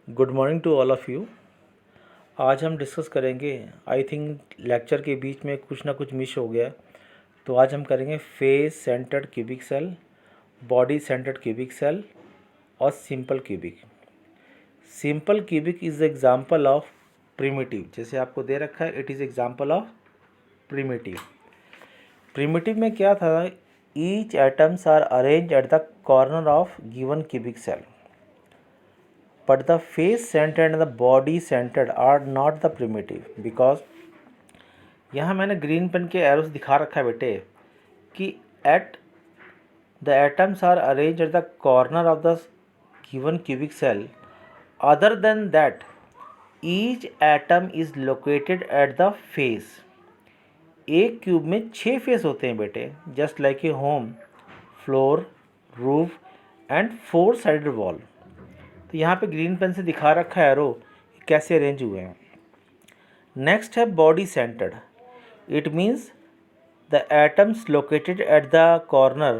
Good morning to all of you. आज हम discuss करेंगे, आई थिंक लेक्चर के बीच में कुछ ना कुछ मिस हो गया, तो आज हम करेंगे face centred cubic cell, body centred cubic cell और simple cubic. Simple cubic is example of primitive. जैसे आपको दे रखा है, it is example of primitive. Primitive में क्या था, each atoms are arrange at the corner of given cubic cell, but the face centered and the body centered are not the primitive, because यहाँ मैंने ग्रीन पेन के arrows दिखा रखा है बेटे कि at the atoms are arrange at the corner of the given cubic cell, other than that each atom is located at the face. एक cube में 6 फेस होते हैं बेटे, just like a home, floor, roof and 4 sided wall. तो यहाँ पे green pen से दिखा रखा है एरो कैसे अरेंज हुए हैं। नेक्स्ट है body centred. It means the atoms located at the corner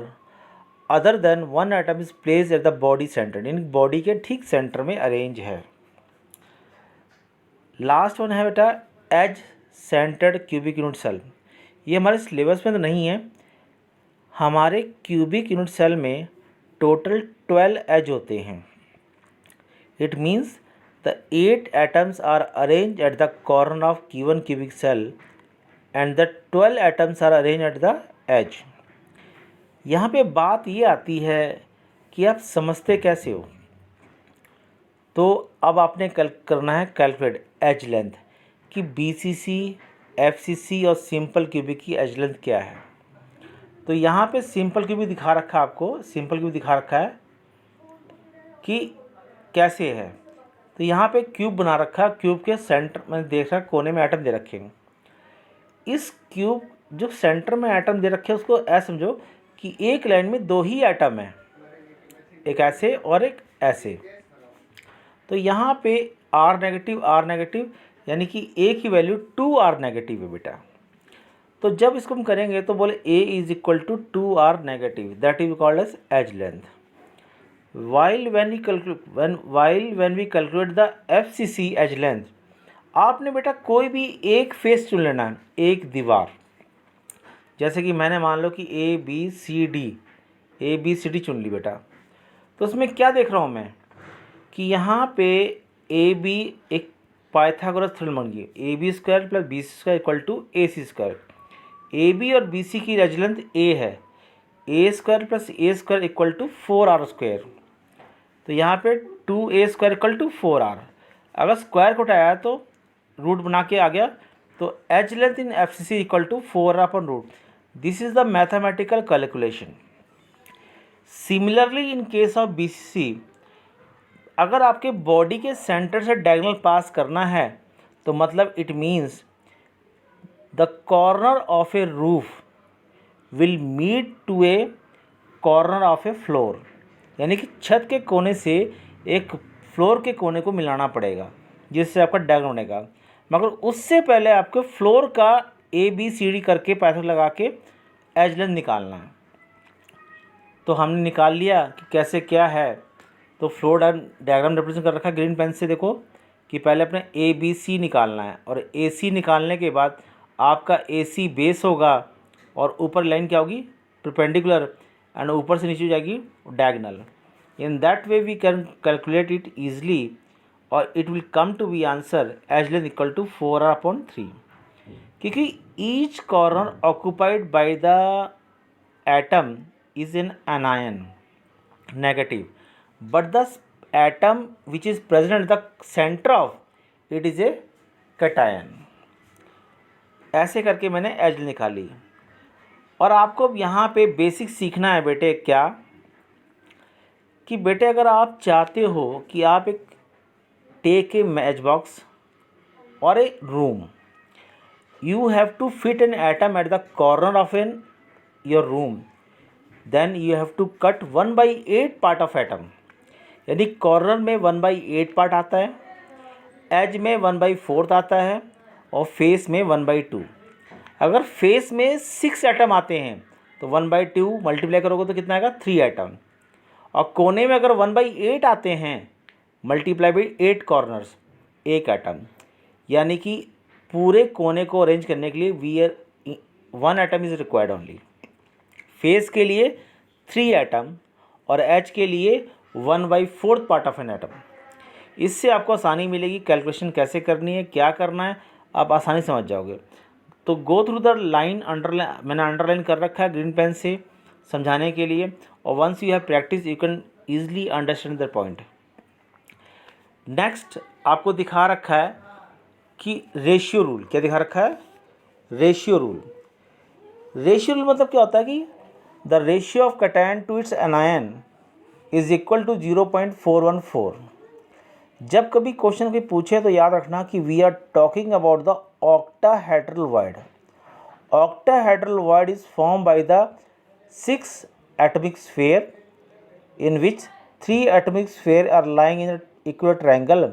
other than one atom is placed at the body centred, in body के ठीक सेंटर में अरेंज है। लास्ट वन है बेटा edge centred cubic unit cell. ये हमारे syllabus में तो नहीं है। हमारे क्यूबिक यूनिट सेल में टोटल 12 एज होते हैं। It means the 8 atoms are arranged at the corner of given cubic cell and the 12 atoms are arranged at the edge। यहाँ पे बात ये आती है कि आप समझते कैसे हो। तो अब आपने करना है कैलकुलेट एज लेंथ कि BCC, FCC और सिंपल क्यूबिक की एज लेंथ क्या है। तो यहाँ पे सिंपल क्यूबिक दिखा रखा है आपको, सिंपल क्यूबिक दिखा रखा है कि कैसे है। तो यहाँ पे क्यूब बना रखा है, क्यूब के सेंटर में देख रहा कोने में एटम दे रखे हैं। इस क्यूब जो सेंटर में एटम दे रखे हैं उसको ऐसे समझो कि एक लाइन में 2 ही एटम है, एक ऐसे और एक ऐसे। तो यहाँ पे R नेगेटिव यानी कि A की वैल्यू 2R नेगेटिव है बेटा। तो जब इसको हम करेंगे तो बोले A is equal to 2R negative, that is called edge edge length. While when we calculate the FCC edge length, आपने बेटा कोई भी एक फेस चुन लेना है, एक दीवार। जैसे कि मैंने मान लो कि ए बी सी डी चुन ली बेटा। तो उसमें क्या देख रहा हूँ मैं कि यहाँ पे ए बी एक पाइथागोरस थ्योरम बन गई, A B square plus B C square equal to A C square. A B और बी सी की एज लेंथ ए है, a square plus a square equal to 4R square. तो यहाँ पे 2A square equal to 4R। अगर square को उठाया तो रूट बना के आ गया, तो edge length in FCC equal to 4R upon root. This is the mathematical calculation. Similarly in case of BCC, अगर आपके बॉडी के सेंटर से डायगोनल पास करना है तो मतलब it means the corner of a roof will meet to a corner of a floor, यानी कि छत के कोने से एक फ्लोर के कोने को मिलाना पड़ेगा जिससे आपका डायगोनल बनेगा। मगर उससे पहले आपको फ्लोर का ABCD करके पैथर लगा के एज लेंथ निकालना है। तो हमने निकाल लिया कि कैसे क्या है। तो फ्लोर डायग्राम रिप्रेजेंट कर रखा है ग्रीन पेन से। देखो कि पहले अपने ABC निकालना है और AC निकालने के बाद आपका AC बेस होगा और ऊपर लाइन क्या होगी, परपेंडिकुलर, एंड ऊपर से नीचे जाएगी diagonal. In that way we can calculate it easily और it will come to be answer edge length equal to 4R upon 3, क्योंकि each corner occupied by the atom is an anion negative, but the atom which is present at the centre of it is a cation. ऐसे करके मैंने as निकाली। और आपको अब यहाँ पे बेसिक सीखना है बेटे क्या, कि बेटे अगर आप चाहते हो कि आप एक टेक ए मैच बॉक्स और a room, you have to fit an atom at the corner of an your room, then you have to cut 1/8 part of atom. यानी कॉर्नर में 1/8 पार्ट आता है, एज में 1/4 आता है और फेस में 1/2। अगर फेस में 6 एटम आते हैं तो 1/2 मल्टीप्लाई करोगे तो कितना आएगा, 3 एटम। और कोने में अगर 1/8 आते हैं मल्टीप्लाई बाई 8 कॉर्नर्स, एक एटम, यानी कि पूरे कोने को अरेंज करने के लिए we are 1 atom is required only. Face के लिए 3 एटम और एच के लिए 1/4 पार्ट ऑफ एन एटम। इससे आपको आसानी मिलेगी, कैलकुलेशन कैसे करनी है, क्या करना है, आप आसानी समझ जाओगे। तो go through the line, underline मैंने अंडरलाइन कर रखा है ग्रीन पेन से समझाने के लिए, और once you have practice you can easily understand the point. Next आपको दिखा रखा है कि रेशियो रूल, क्या दिखा रखा है? Ratio rule. रेशियो रूल मतलब क्या होता है कि the ratio of cation to its anion is equal to 0.414। जब कभी क्वेश्चन कोई पूछे तो याद रखना कि we are talking about the octahedral void. Octahedral void is form by the 6 atomic sphere in which 3 atomic sphere are lying in an equal triangle,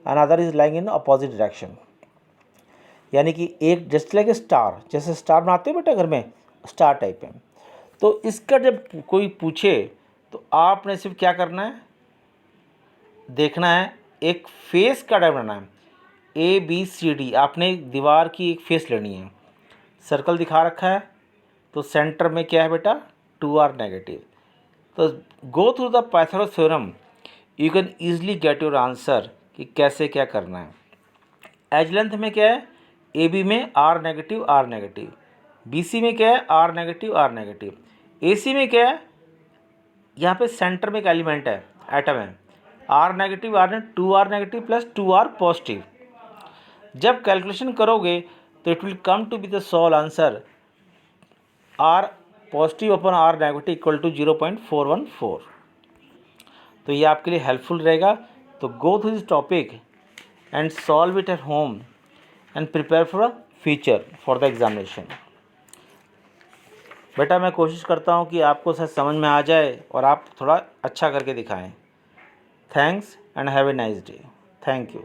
another is lying in opposite direction। यानी कि एक just like star, जैसे star बनाते हो बेटा घर में, star type है। तो इसका जब कोई पूछे तो आपने सिर्फ क्या करना है, देखना है एक फेस का डायग्राम बनाना है, ABCD। आपने दीवार की एक फेस लेनी है, सर्कल दिखा रखा है, तो सेंटर में क्या है बेटा, 2r नेगेटिव। तो go through the Pythagoras theorem, you can easily get your answer कि कैसे क्या करना है। एज लेंथ में क्या है, AB में r नेगेटिव, BC में क्या है, r नेगेटिव, AC में क्या है, यहाँ पे सेंटर में एक एलिमेंट है, एटम है, r negative, 2r negative plus 2r positive. जब कैलकुलेशन करोगे तो it will come to be the solve answer r positive upon r negative equal to 0.414। तो ये आपके लिए हेल्पफुल रहेगा। तो go through this topic and solve it at home and prepare for a future for the examination. बेटा मैं कोशिश करता हूँ कि आपको सच समझ में आ जाए और आप थोड़ा अच्छा करके दिखाएं। Thanks and have a nice day. Thank you.